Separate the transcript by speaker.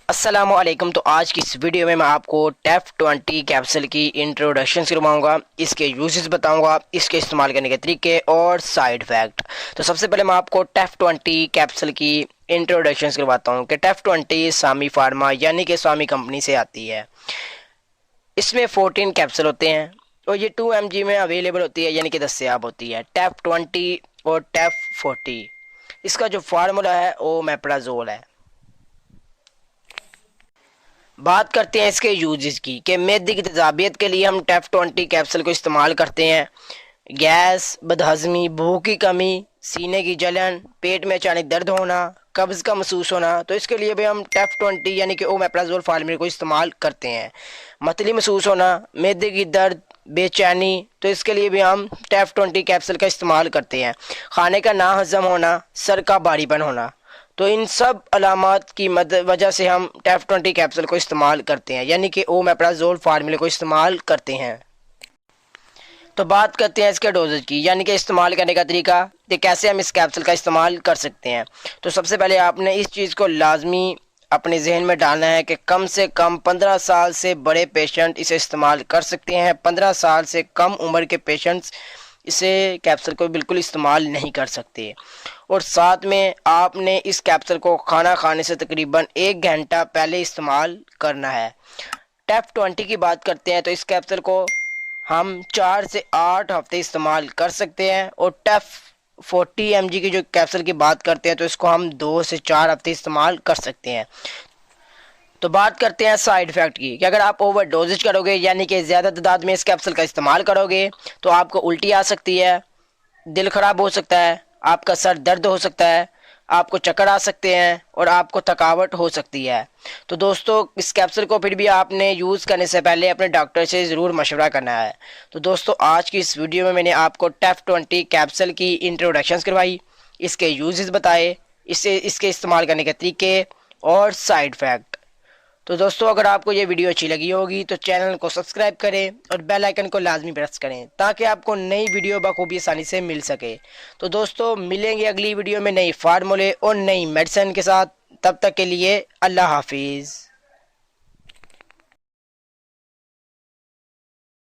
Speaker 1: السلام علیکم۔ تو آج کی اس ویڈیو میں آپ کو ٹیف 20 کیپسول کی انٹروڈکشن کرواؤں گا، اس کے یوزز بتاؤں گا، اس کے استعمال کرنے کے طریقے اور سائیڈ افیکٹ۔ تو سب سے پہلے میں آپ کو ٹیف 20 کیپسول کی انٹروڈکشن کرواتا ہوں کہ ٹیف 20 سامی فارما یعنی کہ سامی کمپنی سے آتی ہے۔ اس میں 14 کیپسول ہوتے ہیں اور یہ 2 mg میں اویلیبل ہوتی ہے، یعنی کہ دستیاب ہوتی ہے۔ ٹیف 20 اور ٹیف 40، اس کا جو فارمولا ہے وہ میپرازول ہے۔ بات کرتے ہیں اس کے یوزز کی کہ معدے کی تیزابیت کے لیے ہم ٹیف 20 کیپسول کو استعمال کرتے ہیں۔ گیس، بدہضمی، بھوک کی کمی، سینے کی جلن، پیٹ میں اچانک درد ہونا، قبض کا محسوس ہونا، تو اس کے لیے بھی ہم ٹیف 20 یعنی کہ اومیپرازول فارمولے کو استعمال کرتے ہیں۔ متلی محسوس ہونا، معدے کی درد، بے چینی، تو اس کے لیے بھی ہم ٹیف 20 کیپسول کا استعمال کرتے ہیں۔ کھانے کا نا ہضم ہونا، سر کا بھاری پن ہونا، تو ان سب علامات کی وجہ سے ہم ٹیف 20 کیپسول کو استعمال کرتے ہیں، یعنی کہ اومیپرازول فارمولے کو استعمال کرتے ہیں۔ تو بات کرتے ہیں اس کے ڈوزج کی، یعنی کہ استعمال کرنے کا طریقہ کہ کیسے ہم اس کیپسول کا استعمال کر سکتے ہیں۔ تو سب سے پہلے آپ نے اس چیز کو لازمی اپنے ذہن میں ڈالنا ہے کہ کم سے کم 15 سال سے بڑے پیشنٹ اسے استعمال کر سکتے ہیں۔ 15 سال سے کم عمر کے پیشنٹس اسے کیپسول کو بالکل استعمال نہیں کر سکتے۔ اور ساتھ میں آپ نے اس کیپسول کو کھانا کھانے سے تقریباً 1 گھنٹہ پہلے استعمال کرنا ہے۔ ٹیف 20 کی بات کرتے ہیں تو اس کیپسول کو ہم 4 سے 8 ہفتے استعمال کر سکتے ہیں، اور ٹیف 40 mg کی جو کیپسول کی بات کرتے ہیں تو اس کو ہم 2 سے 4 ہفتے استعمال کر سکتے ہیں۔ تو بات کرتے ہیں سائیڈ افیکٹ کی کہ اگر آپ اوور ڈوزج کرو گے، یعنی کہ زیادہ تعداد میں اس کیپسول کا استعمال کرو گے، تو آپ کو الٹی آ سکتی ہے، دل خراب ہو سکتا ہے، آپ کا سر درد ہو سکتا ہے، آپ کو چکر آ سکتے ہیں، اور آپ کو تھکاوٹ ہو سکتی ہے۔ تو دوستو اس کیپسول کو پھر بھی آپ نے یوز کرنے سے پہلے اپنے ڈاکٹر سے ضرور مشورہ کرنا ہے۔ تو دوستو آج کی اس ویڈیو میں میں نے آپ کو ٹیف 20 کیپسول کی انٹروڈکشنز کروائی، اس کے یوزز بتائے، اس کے استعمال کرنے کے طریقے اور سائیڈ افیکٹ۔ تو دوستو اگر آپ کو یہ ویڈیو اچھی لگی ہوگی تو چینل کو سبسکرائب کریں اور بیل آئیکن کو لازمی پریس کریں تاکہ آپ کو نئی ویڈیو بخوبی آسانی سے مل سکے۔ تو دوستو ملیں گے اگلی ویڈیو میں نئی فارمولے اور نئی میڈیسن کے ساتھ، تب تک کے لیے اللہ حافظ۔